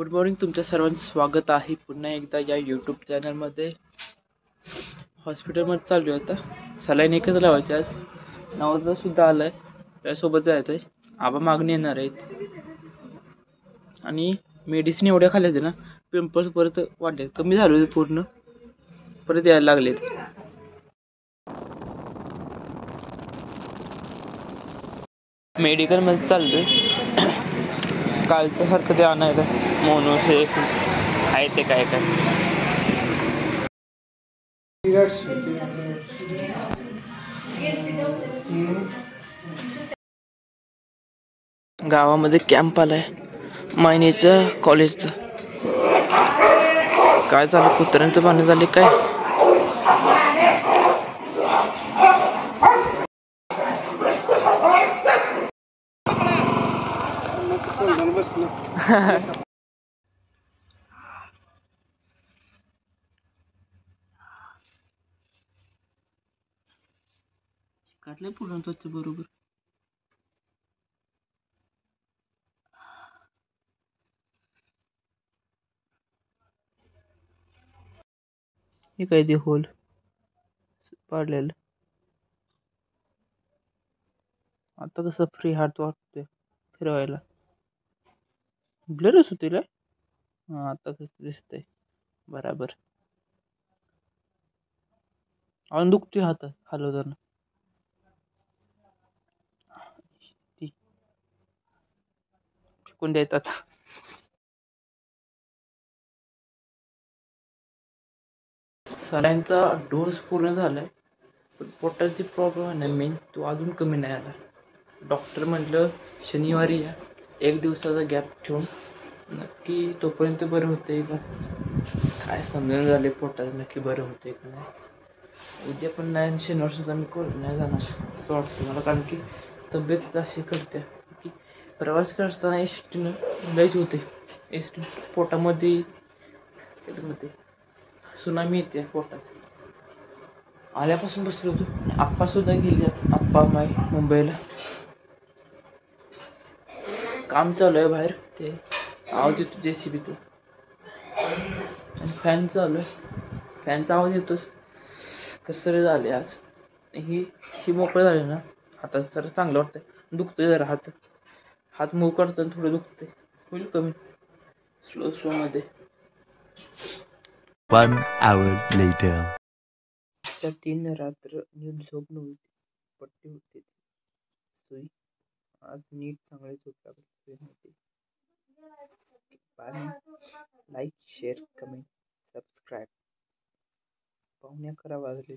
Good morning. तुमच्या सर्वांचं स्वागत आहे पुन्हा एकदा या यूट्यूब चॅनलमध्ये. हॉस्पिटलमध्ये चालू आहे आता. सलाईन एकच लावायची आज. नवरा सुद्धा आलाय, त्यासोबत जायचं आहे. आबा मागणी येणार आहेत आणि मेडिसिन एवढ्या खाल्ल्यात ना, पिंपल्स परत वाढले, कमी झाले पूर्ण, परत यायला लागलेत. मेडिकलमध्ये चाललोय. कालच्या सारखं ते आणायला मोनोसे आहे ते काय काय. गावामध्ये कॅम्प आलाय मायनीच्या कॉलेजचा. काय झालं, कुत्र्यांचं पाणी झाले काय? काढलंय पूर्ण स्वच्छ बरोबर. हे काय ते होल पाडलेलं. आता कसं फ्री हार्ट वाटतंय फिरवायला. ब्लरच होतील. हा, आता कसं दिसतंय बराबर. अजून दुखतोय हात हलवताना. ती फेकून द्यायचं आता. सलाईनचा डोस पूर्ण झालाय, पण पोटाची प्रॉब्लेम आहे ना मेन, तो अजून कमी नाही आला. डॉक्टर म्हटलं शनिवारी या, 1 दिवसाचा गॅप ठेवून. नक्की तोपर्यंत बरं होतंय का काय समजून झाले, पोटात नक्की बरं होतंय का नाही. उद्या पण नाही, शनिवार सुद्धा मी नाही जाणार असं वाटतं मला, कारण की तब्येत अशी करते की प्रवास करताना एस टीनं लयच होते. एस टी पोटामध्ये सुनामी येते पोटात. आल्यापासून बसलो होतो. आप्पा सुद्धा गेले, आप्पा माय मुंबईला. काम चालू आहे बाहेर, ते आवाज येतो JCBचा. आणि फॅन चालू आहे, फॅनचा आवाज येतोच. कसं झाले आज, ही मोकळं झाले ना, हातात जरा चांगलं वाटतंय. दुखतंय जरा हात मूव करताना थोडं दुखतंय. होईल कमी स्लो मध्ये. 1 hour later. 3 रात्र नीट झोप नव्हती, पट्टी होती सुई. आज नीट चांगली झोप लागली. Like, share, comment, subscribe. 11:15 वाजले.